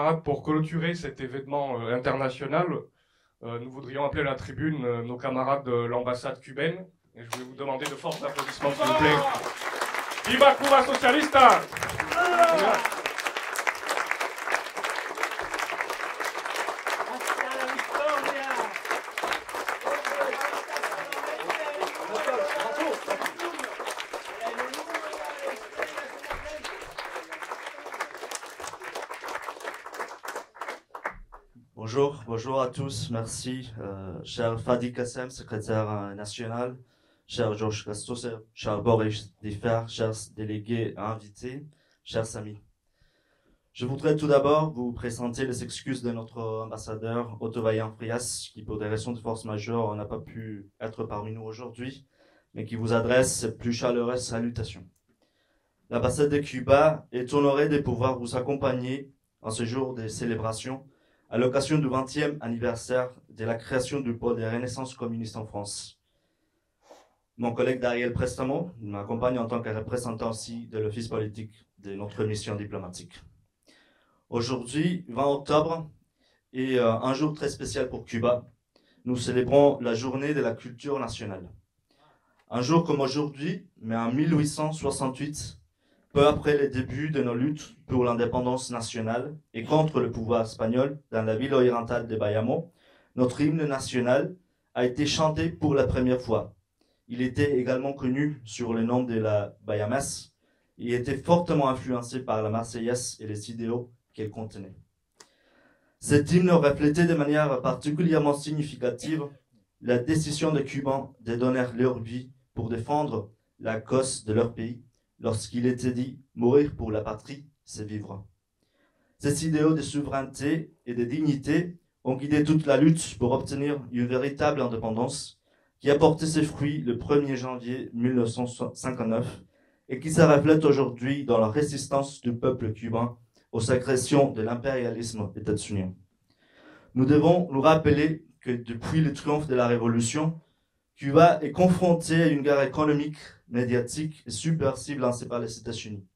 camarades, pour clôturer cet événement international, nous voudrions appeler à la tribune nos camarades de l'ambassade cubaine. Et je vais vous demander de forts applaudissements, s'il vous plaît. Viva Cuba Socialista! Bonjour à tous, merci. Cher Fadi Kassem, secrétaire national, cher Georges Castos, cher Boris Differ, chers délégués et invités, chers amis. Je voudrais tout d'abord vous présenter les excuses de notre ambassadeur Otto Vaillant Frias, qui pour des raisons de force majeure n'a pas pu être parmi nous aujourd'hui, mais qui vous adresse ses plus chaleureuses salutations. L'ambassade de Cuba est honorée de pouvoir vous accompagner en ce jour de célébration à l'occasion du 20e anniversaire de la création du pôle de Renaissance communiste en France. Mon collègue Dariel Prestamo m'accompagne en tant que représentant aussi de l'office politique de notre mission diplomatique. Aujourd'hui, 20 octobre, est un jour très spécial pour Cuba. Nous célébrons la journée de la culture nationale. Un jour comme aujourd'hui, mais en 1868, peu après les débuts de nos luttes pour l'indépendance nationale et contre le pouvoir espagnol dans la ville orientale de Bayamo, notre hymne national a été chanté pour la première fois. Il était également connu sur le nom de la Bayamesse et était fortement influencé par la Marseillaise et les idéaux qu'elle contenait. Cet hymne reflétait de manière particulièrement significative la décision des Cubains de donner leur vie pour défendre la cause de leur pays, lorsqu'il était dit « mourir pour la patrie, c'est vivre ». Ces idéaux de souveraineté et de dignité ont guidé toute la lutte pour obtenir une véritable indépendance qui a porté ses fruits le 1er janvier 1959 et qui se reflète aujourd'hui dans la résistance du peuple cubain aux agressions de l'impérialisme états-unien. Nous devons nous rappeler que depuis le triomphe de la Révolution, Cuba est confronté à une guerre économique, médiatique et subversive lancée par les États-Unis.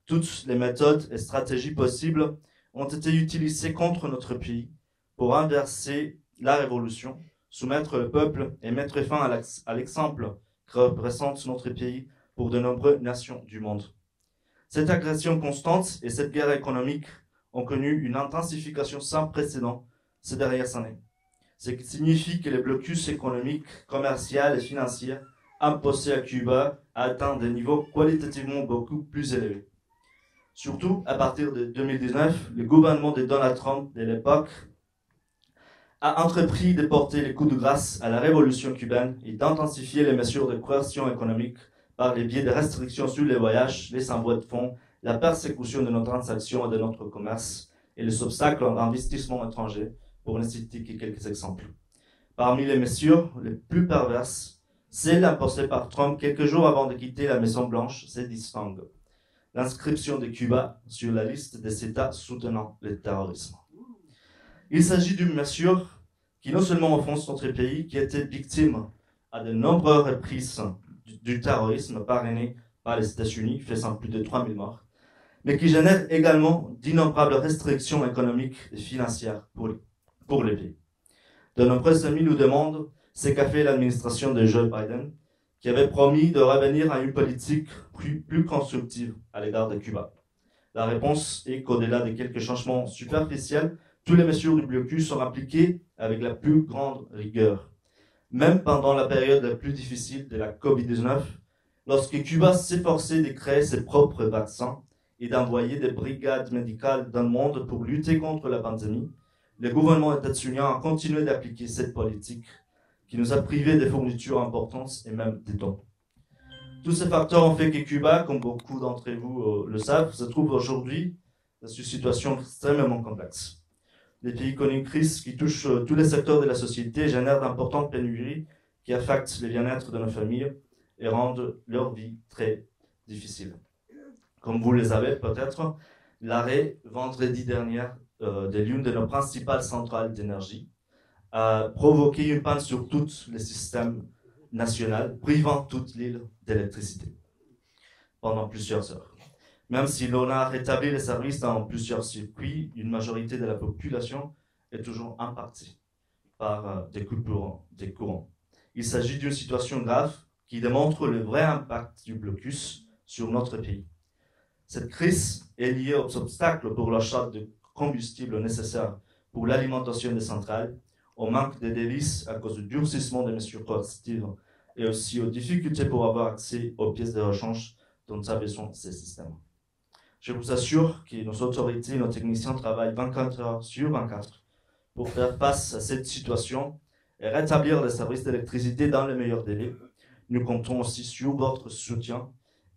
Toutes les méthodes et stratégies possibles ont été utilisées contre notre pays pour inverser la révolution, soumettre le peuple et mettre fin à l'exemple que représente notre pays pour de nombreuses nations du monde. Cette agression constante et cette guerre économique ont connu une intensification sans précédent ces dernières années. Ce qui signifie que les blocus économiques, commerciaux et financiers imposés à Cuba a atteint des niveaux qualitativement beaucoup plus élevés. Surtout, à partir de 2019, le gouvernement de Donald Trump de l'époque a entrepris de porter les coups de grâce à la révolution cubaine et d'intensifier les mesures de coercion économique par les biais de restrictions sur les voyages, les envois de fonds, la persécution de nos transactions et de notre commerce et les obstacles à l'investissement étranger, pour ne citer que quelques exemples. Parmi les mesures les plus perverses, celle imposée par Trump quelques jours avant de quitter la Maison-Blanche se distingue. L'inscription de Cuba sur la liste des États soutenant le terrorisme. Il s'agit d'une mesure qui non seulement offense notre pays, qui était victime à de nombreuses reprises du terrorisme parrainé par les États-Unis, faisant plus de 3000 morts, mais qui génère également d'innombrables restrictions économiques et financières pour les pays. De nombreux amis nous demandent ce qu'a fait l'administration de Joe Biden, qui avait promis de revenir à une politique plus constructive à l'égard de Cuba. La réponse est qu'au-delà de quelques changements superficiels, toutes les mesures du blocus sont appliquées avec la plus grande rigueur. Même pendant la période la plus difficile de la COVID-19, lorsque Cuba s'efforçait de créer ses propres vaccins et d'envoyer des brigades médicales dans le monde pour lutter contre la pandémie, le gouvernement états-unien a continué d'appliquer cette politique qui nous a privés de fournitures importantes et même des dons. Tous ces facteurs ont fait que Cuba, comme beaucoup d'entre vous le savent, se trouve aujourd'hui dans une situation extrêmement complexe. Les pays connus une crise qui touche tous les secteurs de la société génèrent d'importantes pénuries qui affectent le bien-être de nos familles et rendent leur vie très difficile. Comme vous le savez peut-être, l'arrêt vendredi dernier de l'une de nos principales centrales d'énergie a provoqué une panne sur tout le système national, privant toute l'île d'électricité pendant plusieurs heures. Même si l'on a rétabli les services dans plusieurs circuits, une majorité de la population est toujours impactée par des coupures des courants. Il s'agit d'une situation grave qui démontre le vrai impact du blocus sur notre pays. Cette crise est liée aux obstacles pour l'achat de combustible nécessaire pour l'alimentation des centrales, au manque de délices à cause du durcissement des mesures coercitives et aussi aux difficultés pour avoir accès aux pièces de rechange dont a besoin ces systèmes. Je vous assure que nos autorités et nos techniciens travaillent 24 heures sur 24 pour faire face à cette situation et rétablir les services d'électricité dans les meilleurs délais. Nous comptons aussi sur votre soutien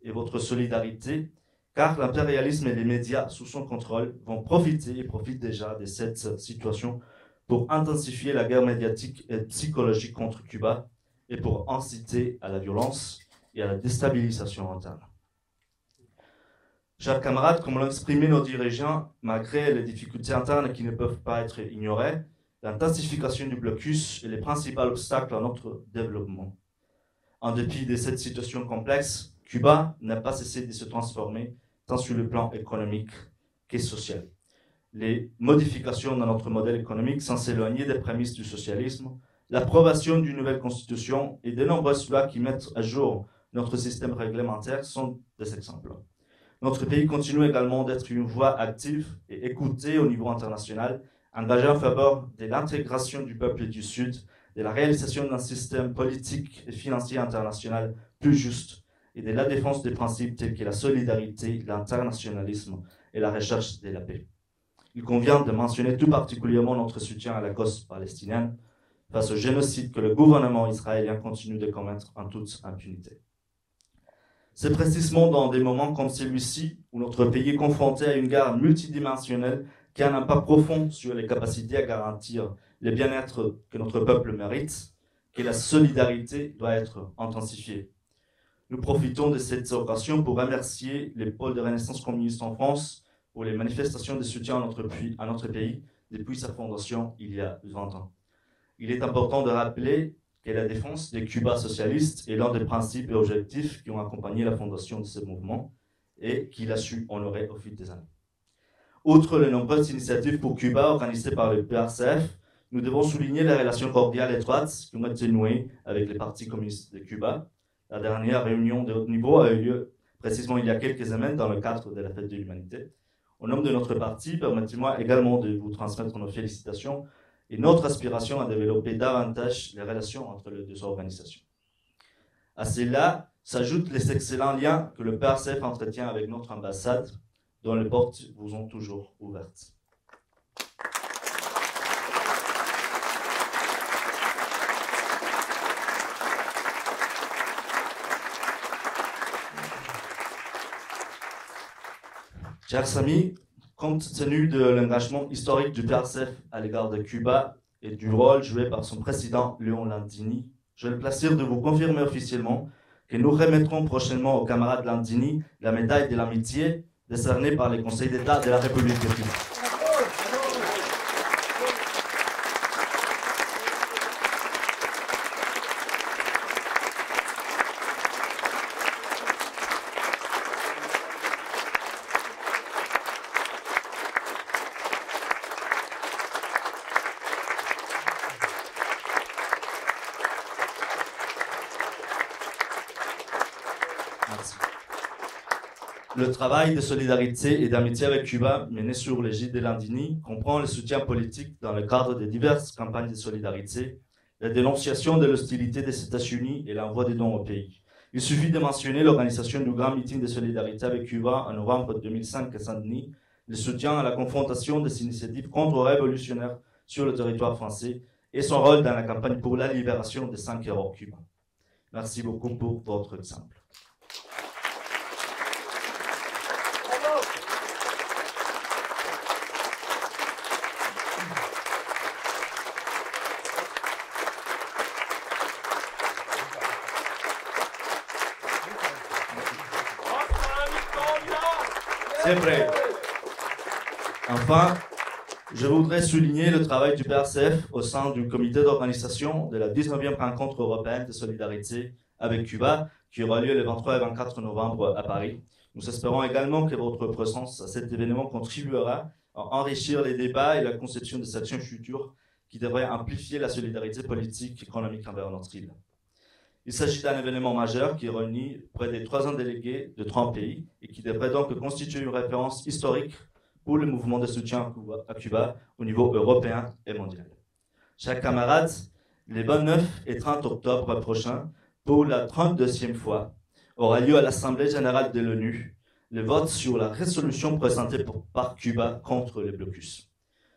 et votre solidarité, car l'impérialisme et les médias sous son contrôle vont profiter et profitent déjà de cette situation pour intensifier la guerre médiatique et psychologique contre Cuba et pour inciter à la violence et à la déstabilisation interne. Chers camarades, comme l'ont exprimé nos dirigeants, malgré les difficultés internes qui ne peuvent pas être ignorées, l'intensification du blocus est le principal obstacle à notre développement. En dépit de cette situation complexe, Cuba n'a pas cessé de se transformer tant sur le plan économique que social. Les modifications dans notre modèle économique sans s'éloigner des prémices du socialisme, l'approbation d'une nouvelle constitution et de nombreuses lois qui mettent à jour notre système réglementaire sont des exemples. Notre pays continue également d'être une voix active et écoutée au niveau international, engagée en faveur de l'intégration du peuple du Sud, de la réalisation d'un système politique et financier international plus juste et de la défense des principes tels que la solidarité, l'internationalisme et la recherche de la paix. Il convient de mentionner tout particulièrement notre soutien à la cause palestinienne face au génocide que le gouvernement israélien continue de commettre en toute impunité. C'est précisément dans des moments comme celui-ci, où notre pays est confronté à une guerre multidimensionnelle qui a un impact profond sur les capacités à garantir le bien-être que notre peuple mérite, que la solidarité doit être intensifiée. Nous profitons de cette occasion pour remercier les pôles de Renaissance communiste en France pour les manifestations de soutien à notre pays depuis sa fondation il y a 20 ans. Il est important de rappeler que la défense des Cuba socialistes est l'un des principes et objectifs qui ont accompagné la fondation de ce mouvement et qu'il a su honorer au fil des années. Outre les nombreuses initiatives pour Cuba organisées par le PRCF, nous devons souligner les relations cordiales et étroites qui ont été nouées avec les partis communistes de Cuba. La dernière réunion de haut niveau a eu lieu précisément il y a quelques semaines dans le cadre de la Fête de l'Humanité. Au nom de notre parti, permettez-moi également de vous transmettre nos félicitations et notre aspiration à développer davantage les relations entre les deux organisations. À cela s'ajoutent les excellents liens que le PRCF entretient avec notre ambassade, dont les portes vous sont toujours ouvertes. Chers amis, compte tenu de l'engagement historique du PRCF à l'égard de Cuba et du rôle joué par son président Léon Landini, j'ai le plaisir de vous confirmer officiellement que nous remettrons prochainement au camarade Landini la médaille de l'amitié décernée par le Conseil d'État de la République de Cuba. Le travail de solidarité et d'amitié avec Cuba mené sur l'égide de Landini comprend le soutien politique dans le cadre de diverses campagnes de solidarité, la dénonciation de l'hostilité des États-Unis et l'envoi des dons au pays. Il suffit de mentionner l'organisation du grand meeting de solidarité avec Cuba en novembre 2005 à Saint-Denis, le soutien à la confrontation des initiatives contre-révolutionnaires sur le territoire français et son rôle dans la campagne pour la libération des 5 héros cubains. Merci beaucoup pour votre exemple. C'est vrai. Enfin, je voudrais souligner le travail du PRCF au sein du comité d'organisation de la 19e rencontre européenne de solidarité avec Cuba, qui aura lieu le 23 et 24 novembre à Paris. Nous espérons également que votre présence à cet événement contribuera à enrichir les débats et la conception des actions futures qui devraient amplifier la solidarité politique et économique envers notre île. Il s'agit d'un événement majeur qui réunit près de 300 délégués de 30 pays et qui devrait donc constituer une référence historique pour le mouvement de soutien à Cuba au niveau européen et mondial. Chers camarades, les 29 et 30 octobre prochains, pour la 32e fois, aura lieu à l'Assemblée générale de l'ONU le vote sur la résolution présentée par Cuba contre le blocus.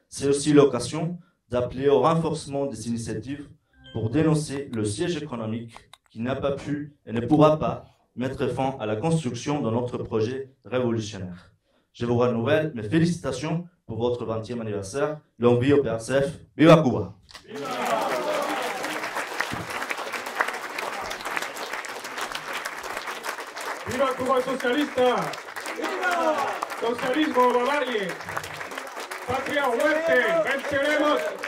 C'est aussi l'occasion d'appeler au renforcement des initiatives pour dénoncer le siège économique qui n'a pas pu et ne pourra pas mettre fin à la construction de notre projet révolutionnaire. Je vous renouvelle mes félicitations pour votre 20e anniversaire. Longue vie au PRCF. Viva Cuba! ¡Viva Cuba socialista! ¡Viva! ¡Socialismo, barbarie! ¡Patria o muerte! ¡Venceremos!